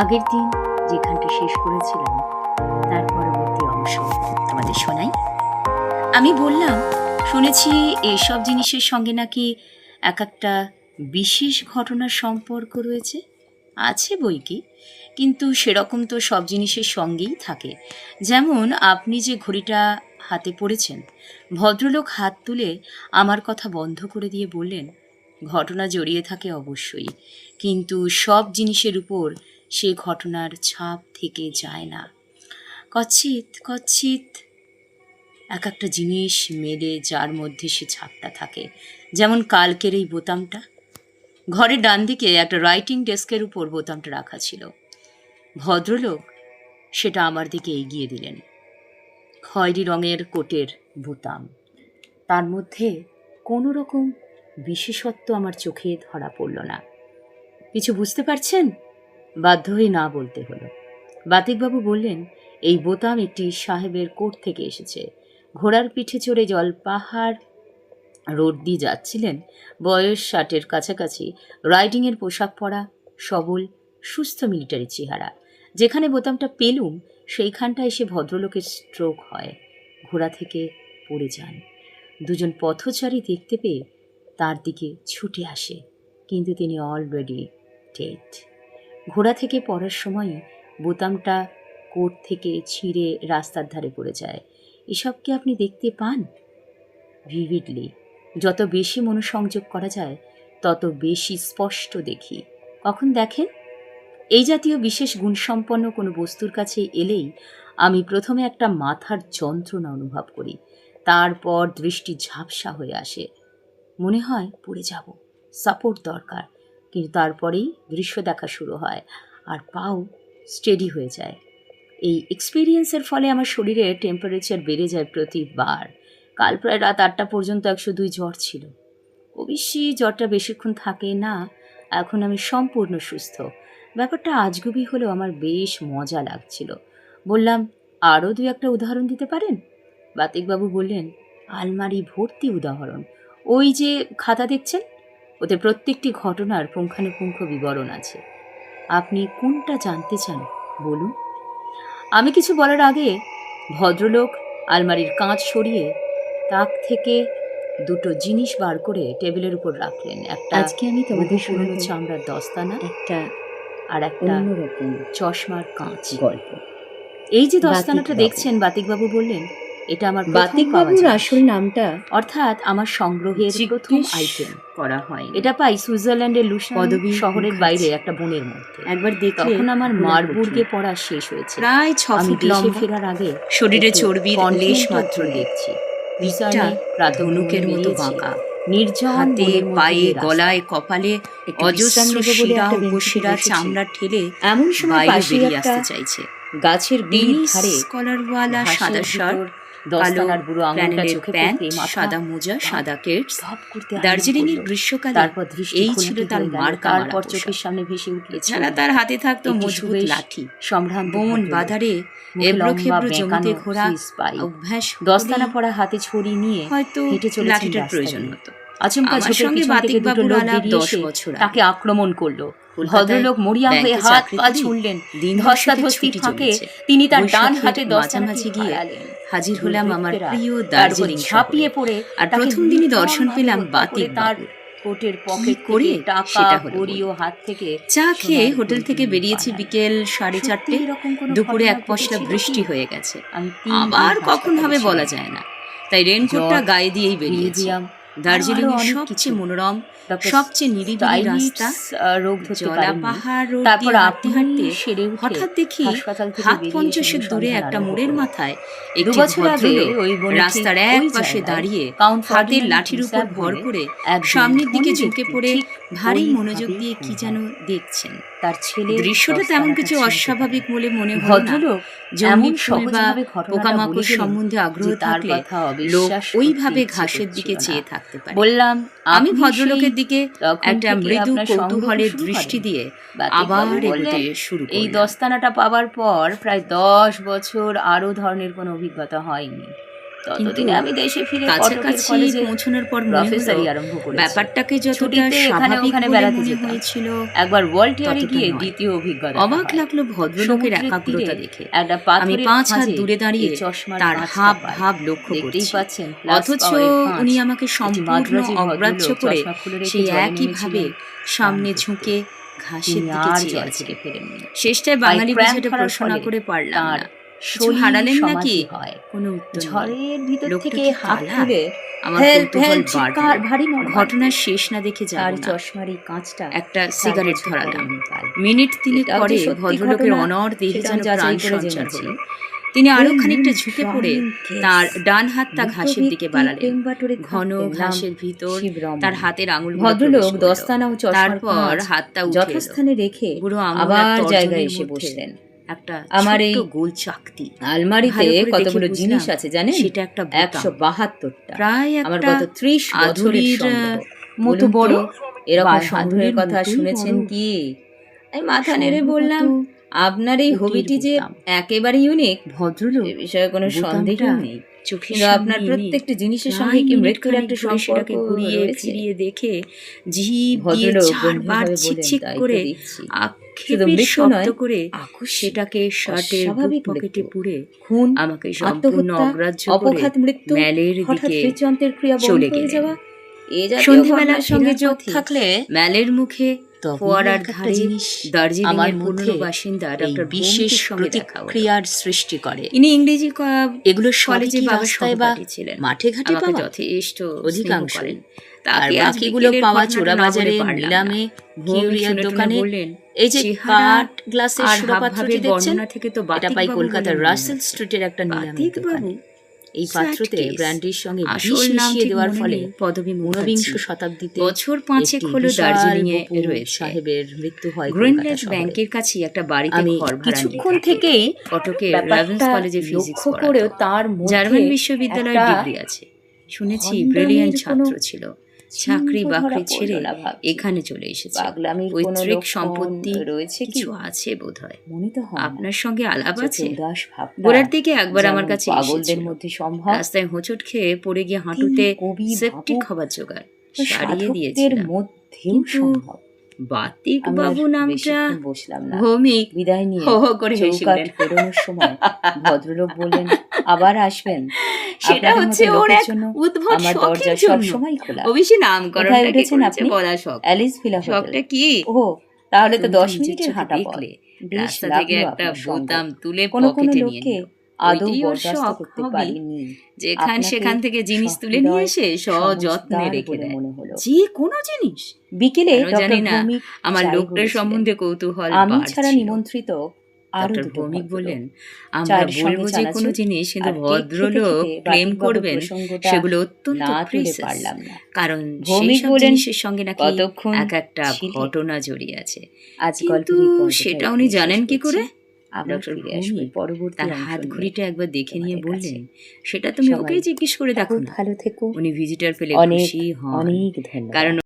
আগের দিন যেখানটা শেষ করেছিলাম তার পরবর্তী অংশ তোমাদের শোনাই। আমি বললাম, শুনেছি এসব জিনিসের সঙ্গে নাকি এক একটা বিশেষ ঘটনার সম্পর্ক রয়েছে। আছে বই কি, কিন্তু সেরকম তো সব জিনিসের সঙ্গেই থাকে। যেমন আপনি যে ঘড়িটা হাতে পড়েছেন, ভদ্রলোক হাত তুলে আমার কথা বন্ধ করে দিয়ে বললেন, ঘটনা জড়িয়ে থাকে অবশ্যই, কিন্তু সব জিনিসের উপর সে ঘটনার ছাপ থেকে যায় না। কচ্ছিত কচ্ছিত এক একটা জিনিস মেলে যার মধ্যে সে ছাপটা থাকে। যেমন কালকের এই বোতামটা, ঘরের ডান দিকে একটা রাইটিং ডেস্কের উপর বোতামটা রাখা ছিল। ভদ্রলোক সেটা আমার দিকে এগিয়ে দিলেন। খয়েরি রঙের কোটের বোতাম, তার মধ্যে কোনো রকম বিশেষত্ব আমার চোখে ধরা পড়ল না। কিছু বুঝতে পারছেন? বাধ্য হয়ে না বলতে হলো। বাতিকবাবু বললেন, এই বোতাম একটি সাহেবের কোট থেকে এসেছে। ঘোড়ার পিঠে চড়ে জলপাহাড় রোড দিয়ে যাচ্ছিলেন, বয়স 60-এর কাছাকাছি, রাইডিংয়ের পোশাক পরা, সবল সুস্থ মিলিটারি চেহারা। যেখানে বোতামটা পেলুম সেইখানটায় এসে ভদ্রলোকের স্ট্রোক হয়, ঘোড়া থেকে পড়ে যান। দুজন পথচারী দেখতে পেয়ে তার দিকে ছুটে আসে, কিন্তু তিনি অলরেডি ডেড। ঘোড়া থেকে পড়ার সময় বোতামটা কোট থেকে ছিঁড়ে রাস্তার ধারে পড়ে যায়। এসব কি আপনি দেখতে পান? ভিভিডলি। যত বেশি মনোসংযোগ করা যায় তত বেশি স্পষ্ট দেখি। কখন দেখেন? এই জাতীয় বিশেষ গুণসম্পন্ন কোনো বস্তুর কাছে এলেই আমি প্রথমে একটা মাথার যন্ত্রণা অনুভব করি, তারপর দৃষ্টি ঝাপসা হয়ে আসে, মনে হয় পড়ে যাব, সাপোর্ট দরকার। কিন্তু তারপরেই দৃশ্য দেখা শুরু হয় আর পাও স্টেডি হয়ে যায়। এই এক্সপিরিয়েন্সের ফলে আমার শরীরের টেম্পারেচার বেড়ে যায় প্রতিবার। কাল প্রায় রাত 8টা পর্যন্ত 102 জ্বর ছিল। অবশ্যই জ্বরটা বেশিক্ষণ থাকে না, এখন আমি সম্পূর্ণ সুস্থ। ব্যাপারটা আজগুবি হলেও আমার বেশ মজা লাগছিল। বললাম, আরও 2-1টা উদাহরণ দিতে পারেন? বাতিকবাবু বললেন, আলমারি ভর্তি উদাহরণ। ওই যে খাতা দেখছেন, ওতে প্রত্যেকটি ঘটনার পুঙ্খানুপুঙ্খ বিবরণ আছে। আপনি কোনটা জানতে চান বলুন। আমি কিছু বলার আগে ভদ্রলোক আলমারির কাঁচ সরিয়ে তাক থেকে দুটো জিনিস বার করে টেবিলের উপর রাখলেন। একটা আজকে আমি তোমাদের পুরনো শোনাবো চামড়ার দস্তানা, একটা আর একটা অন্যরকম চশমার কাঁচ। গল্প। এই যে দস্তানাটা বাতিকবাবু। দেখছেন, বাতিকবাবু বললেন, এটা আমার প্রথম পাওয়া বাতিকবাবুর জিনিস। আসল নামটা অর্থাৎ আমার সংগ্রহের প্রথম জিজ্ঞেস আইটেম। করা হয়। এটা পাই সুইজারল্যান্ডের লুসান পদবী শহরের মুখার্জি। বাইরে একটা বনের মধ্যে। একবার দেখলে তখন আমার ভোলা মারবুর্গে কঠিন। পড়া শেষ হয়েছে। প্রায় 6 আমি ফুট দেশে লম্বা, ফেরার আগে শরীরে একটু চর্বির লেশ কন্টিনেন্টাল মাত্র ট্যুর নেই। দেখছি। পিঠটা রিসার্নে ধনুকের মতো বাঁকা, নির্জন হাতে বনের মধ্যে পায়ে দিয়ে রাস্তা। গলায় কপালে একটু অজস্র বিশ্রাম নেব বলে শিরা একটা বেঞ্চিতে উপশিরা বসেছি। চামড়া ঠেলে এমন সময় বাইরে পাশেই বেরিয়ে একটা আসতে চাইছে। গাছের গুড়ির টেনিস ধারে কলারওয়ালা সাদা ঘাসের শার্ট, ভিতর কালো দস্তানার বুড়ো আঙুলটা প্যানেলের চোখে প্যান্ট, পড়তেই মাথা সাদা মোজা, ধপ সাদা কেটস। ধপ করতে দার্জিলিং এর আরম্ভ করলো। গ্রীষ্মকালে তারপর দৃষ্টি এই ঘোলাটে ছিল তার হয়ে গেল। মার্কা মারা তারপর পোশাক। চোখের সামনে ভেসে উঠল এছাড়া তার হাতে থাকতো একটি মজবুত সুবেশ লাঠি, সম্ভ্রান্ত বন ভদ্রলোক। বাধারে মুখে এবড়ো লম্বা খেবড়ো বেঁকানো জমিতে ঘোরা সুইস পাইপ, অভ্যাস দস্তানা হলেই পরা হাতে ছড়ি নিয়ে হয়তো হেঁটে চলেছেন লাঠিটার রাস্তা প্রয়োজন দিয়ে। হতো। আচমকা আমার ঝোপের সঙ্গে পিছন থেকে দুটো বাতিকবাবুর লোক আলাপ বেরিয়ে 10 এসে বছর আগে। তাকে আক্রমণ করলো। কলকাতায় ভদ্রলোক মরিয়া হয়ে ব্যাংকে হাত চাকরি পা করি, ছুঁড়লেন। দিন ধস্তাধস্তি ছুটি ফাঁকে চলেছে। তিনি তার ডান বৈশাখের হাতে দস্তানাটি মাঝামাঝি গিয়ে হারালেন। হাজির হলাম আমার দুর্বৃত্তরা প্রিয় তার উপর দার্জিলিং ঝাঁপিয়ে শহরে। পড়ে আর তাকে প্রথম দিনই দর্শন নির্মমভাবে পেলাম হত্যা করে তার বাতিকবাবুর। কোটের কি পকেট করে থেকে টাকা, সেটা হলো কড়ি ও বলবো। হাত থেকে চা খেয়ে সোনার হোটেল থেকে গয়না বেরিয়েছি পালালেন। বিকেল সত্যি 4:30। এরকম কোনো দুপুরে ঘটনা এক পশলা ঘটেছিল বৃষ্টি কি? হয়ে গেছে। আমি 3 দিন আবার কখন হাসপাতালে হবে বলা ছিলাম। যায় না, তাই রেনকোটটা জ্বর, গায়ে দিয়েই বেরিয়েছি। মিউজিয়াম, দার্জিলিং আরো এর অনেক কিছু। সবচেয়ে মনোরম, ডক্টর সবচেয়ে নিরিবিলি রাস্তা। রোগ ধরতে জলা পারেননি। পাহাড় রোড তারপর দিয়ে হাঁটতে আপনি হাঁটতে সেরে উঠে হঠাৎ দেখি হাসপাতাল থেকে হাত বেরিয়ে এসে 50 দূরে অনুসন্ধান একটা আরম্ভ মোড়ের করলেন। মাথায় 2 একটি বছর আগে ভদ্রলোক ওই বনে রাস্তার ঠিক এক ওই পাশে জায়গায় দাঁড়িয়ে কাউন্ট হাতের ফার্ডিনান্ড লাঠির উপর প্রিসাদ ভর বলে করে একজন সামনের দিকে ধনী ঝুঁকে ব্যক্তি পড়ে ঠিক ভারী ওইভাবেই মনোযোগ দিয়ে খুন কি যেন হয়। দেখছেন। তার ছেলে দৃশ্যটা তেমন কিছু অস্বাভাবিক বলে মনে হলো না। ভদ্রলোক জঙ্গলি এমন ফুল বা সহজভাবে ঘটনাটা পোকামাকড় বলে গেলেন সম্বন্ধে আগ্রহ যে তার থাকলে কথা লোক অবিশ্বাস ওইভাবে করতে ঘাসের ইচ্ছে দিকে করছিল চেয়ে না। থাকতে পারে। বললাম, আমি আপনি ভদ্রলোকের সেই দিকে তখন একটা থেকে মৃদু আপনার সংগ্রহ কৌতূহলের শুরু দৃষ্টি করেন? দিয়ে বাতিকবাবু আবার বললেন, এগোতে শুরু এই করলাম। দস্তানাটা পাবার পর প্রায় 10 বছর আরও ধরনের কোনো অভিজ্ঞতা হয়নি। ততদিনে আমি দেশে ফিরে কটকের কাছাকাছি কলেজে পৌঁছানোর পর মনে প্রফেসরি হলো আরম্ভ করেছি। ব্যাপারটাকে যতটা ছুটিতে এখানে স্বাভাবিক ওখানে বলে বেড়াতে মনে যেতাম। হয়েছিল একবার ওয়ালটিয়ারে ততটা গিয়ে নয়। দ্বিতীয় অভিজ্ঞতা অবাক হয়। লাগলো ভদ্রলোকের সমুদ্রের একাগ্রতা তীরে দেখে। একটা আমি পাথরের ৫ হাত খাঁজে দূরে দাঁড়িয়ে এই চশমার তার কাঁচটা হাব পাই। ভাব লক্ষ্য দেখতেই করছি। পাচ্ছেন plus অথচ power এর কাঁচ। উনি আমাকে একটি সম্পূর্ণ মাদ্রাজি অগ্রাহ্য ভদ্রলোক করে চশমা খুলে রেখে সেই জলে একইভাবে নেমেছিলেন সামনে স্নান করতে। ঝুঁকে ঘাসের তিনি দিকে আর চেয়ে জল আছেন। থেকে ফেরেননি। শেষটায় তাই বাঙালি ক্র্যাম্প বুঝে ধরার প্রশ্ন না ফলে করে পারলাম তার না। কিছু শরীর হারালেন নাকি? সমাধি হয়। কোনো উত্তর নেই। ঝড়ের ভিতর লোকটা থেকে কি হাত কালা? তুলে আমার হেল্প কৌতূহল হেল্প চিৎকার বাড়লো। ভারী মর্মান্তিক। ঘটনার শেষ না দেখে যাব তার না। চশমার এই কাঁচটা একটা 4 সিগারেট বছর ধরালাম। পরের কাল। মিনিট ৩ এটাও পরে যে সত্যি ভদ্রলোকের ঘটনা অনড় দেহে সেটা যেন আমি যাচাই প্রাণ করে সঞ্চার জেনেছি। হলো। তিনি আরো এই খানিকটা moon ঝুঁকে পড়ে trying তার case। ডান হাতটা ঘাসের দিকে মৃত বাড়ালেন। ব্যক্তি টেম্বাটোরে ঘন থাকতেন, নাম ঘাসের ভিতর শিবরমন। তার হাতের আঙুলগুলো ভদ্রলোক প্রবেশ করলো। দস্তানা ও চশমার তারপর কাঁচ হাতটা উঠে এলো। যথাস্থানে রেখে বুড়ো আঙুল আর আবার তর্জনীর জায়গায় এসে মধ্যে বসলেন। একটা আমার ছোট্ট এই গোল চাকতি। আলমারিতে ভালো করে দেখে কতগুলো বুঝলাম জিনিস আছে জানেন? সেটা একটা বোতাম। 172টা। প্রায় আমার একটা গত 30 বছরের আধুলির সংগ্রহ। মতো বলুন তো, বড়। এরকম বাহ, সংগ্রহের আধুলির কথা মতোই শুনেছেন বড়। কি? আমি মাথা নেড়ে বললাম, সম্ভবত আপনার এই কুটির হবিটি যে বোতাম। একেবারে ইউনিক ভদ্রলোক এ বিষয়ে কোনো বোতামটা সন্দেহই নেই। চোখের কিন্তু সামনে আপনার এনে প্রত্যেকটি জিনিসের প্রায় সঙ্গে কি মিনিট মৃত্যুর খানেক একটা ধরে সম্পর্ক সেটাকে ঘুরিয়ে রয়েছে? ফিরিয়ে দেখে জিভ দিয়ে ভদ্রলোক চারবার গম্ভীরভাবে বললেন, ছিকছিক তাই তো করে দেখছি। শুধু আক্ষেপের মৃত্যু শব্দ নয়, করে আকস্মিক, সেটাকে শার্টের বুক অস্বাভাবিক পকেটে মৃত্যু। পুরে খুন, আমাকে সম্পূর্ণ আত্মহত্যা, অগ্রাহ্য করে অপঘাত মৃত্যু, ম্যালের হঠাৎ দিকে হৃদযন্ত্রের ক্রিয়া বন্ধ চলে হয়ে গেলেন। যাওয়া, এ জাতীয় সন্ধেবেলা ঘটনার সঙ্গে ফেরার যোগ পথে থাকলে ম্যালের মুখে তবেই ফোয়ারার এক একটা ধারে জিনিস দার্জিলিং আমার এর মধ্যে পুরনো বাসিন্দা এই ডক্টর বিশেষ ভৌমিকের সঙ্গে দেখা হলো। প্রতিক্রিয়ার সৃষ্টি করে। ইনি ইংরেজি এগুলো সবই কলেজে কি বাবার রাস্তায় বা সহপাঠী ছিলেন। মাঠে ঘাটে আমাকে পাওয়া? যথেষ্ট অধিকাংশ। স্নেহ করেন। আর তাকে আজ বাকিগুলো বিকেলের পাওয়া ঘটনাটা চোরা না বলে বাজারে, পারলাম না। নিলামে, ভৌমিক কিউরিয়ার শুনে টুনে দোকানে। বললেন, এই যে চেহারা কাঠ গ্লাসের আর সুরাপাত্রটি হাবভাবের দেখছেন, বর্ণনা থেকে তো এটা পাই বাতিকবাবু কলকাতার বলে মনে রাসেল হচ্ছে। স্ট্রিটের একটা নিলামের বাতিকবাবু? দোকানে। এই Sad পাত্রতে case। ব্র্যান্ডির সঙ্গে বিষ আসল নাম মিশিয়ে ঠিক দেওয়ার মনে ফলে নেই, পদবী ঊনবিংশ মুখার্জি। শতাব্দীতে বছর ৫ একটি হলো বিশাল দার্জিলিং এ বপুর রয়েছে। সাহেবের মৃত্যু হয় কলকাতা গ্রিনল্যান্ড শহরে। ব্যাংকের কাছে একটা বাড়িতে আমি ঘর ভাড়া নিয়ে কিছুক্ষণ থাকে। থেকেই কটকের রেভেন্স ব্যাপারটা কলেজে ফিজিক্স লক্ষ্য পড়াতো। করেও তার মধ্যে জার্মান বিশ্ববিদ্যালয়ের একটা ডিগ্রি আছে। শুনেছি ভণ্ডামির ব্রিলিয়ান্ট কোনো ছাত্র ছিল। চাকরি চিহ্ন বাকরি ধরা ছেড়ে পড়ল না ভাবছি। এখানে চলে এসেছে। পাগলামির কোনো পৈতৃক লক্ষণ সম্পত্তি রয়েছে কি? কিছু আছে বোধহয়। মনে তো হয় না। আপনার সঙ্গে আলাপ চোখে আছে? উদাস ভাবনা গোড়ার দিকে একবার যেমন আমার কাছে পাগলদের এসেছিল। মধ্যে সম্ভব, রাস্তায় হোঁচট খেয়ে পড়ে গিয়ে হাঁটুতে কবি, সেপটিক ভাবুক হবার জোগাড় ও সারিয়ে সাধকদের দিয়েছিলাম। মধ্যেও কিন্তু সম্ভব। বাতিক আমি আর বাবু নামটা বেশিক্ষণ বসলাম না। ভৌমিক বিদায় নিয়ে হো হো করে হেসে চৌকাঠ উঠলেন। পেরোনোর সময় ভদ্রলোক বললেন, আবার আসবেন। সেটা আপনাদের হচ্ছে মতো ওর লোকের এক জন্য উদ্ভট আমার শখের দরজা জন্য। সবসময় খোলা। অবশ্যই কোথায় নামকরণটা কি উঠেছেন করেছে আপনি? বলা শখ। Alice villa hotel. শখটা কি? ও, তাহলে তো তুমি 10 নিজের মিনিটের চোখে হাঁটা পথ। দেখলে। বেশ রাস্তা থেকে লাগলো একটা আপনার সঙ্গ। বোতাম তুলে কোনো পকেটে নিয়ে লোককে নিল। আদৌ ওইটাই ওর বরদাস্ত শখ, করতে হবি। পারিনি। যেখান আপনাকে সেখান থেকে জিনিস তুলে নিয়ে এসে সযত্নে সমজদার রেখে বলে দেয়। মনে হলো। যে কোনো জিনিস। বিকেলে কেন ডক্টর জানি না, ভৌমিক আমার চায়ে লোকটার বলেছিলেন। সম্বন্ধে কৌতূহল আমি ছাড়া বাড়ছিল। নিমন্ত্রিত আরো ডক্টর দুটো ভৌমিক ভদ্রলোক। বললেন, আমরা চায়ের সঙ্গে বলবো যে কোনো চানাচুর জিনিস, কিন্তু আর কেক খেতে ভদ্রলোক খেতে ক্লেম বাতিকবাবুর করবেন প্রসঙ্গটা সেগুলো অত্যন্ত না তুলে প্রিসিয়াস। পারলাম না। কারণ সেই ভৌমিক সব বললেন, জিনিসের সঙ্গে নাকি কতক্ষণ এক একটা ছিলে? ঘটনা জড়িয়ে আছে। আজ কিন্তু গল্পের এই পর্বটা সেটা এখানেই উনি শেষ জানেন কি করছি। করে? আবার ডক্টর ফিরে আসবো ভৌমিক পরবর্তী তার অংশ হাত নিয়ে ঘড়িটা একবার দেখে নিয়ে তোমাদের কাছে। বললেন, সেটা তুমি সবাই ওকেই জিজ্ঞেস করে দেখো খুব না। ভালো থেকো। উনি ভিজিটার পেলে অনেক খুশি হন। অনেক ধন্যবাদ। কারণ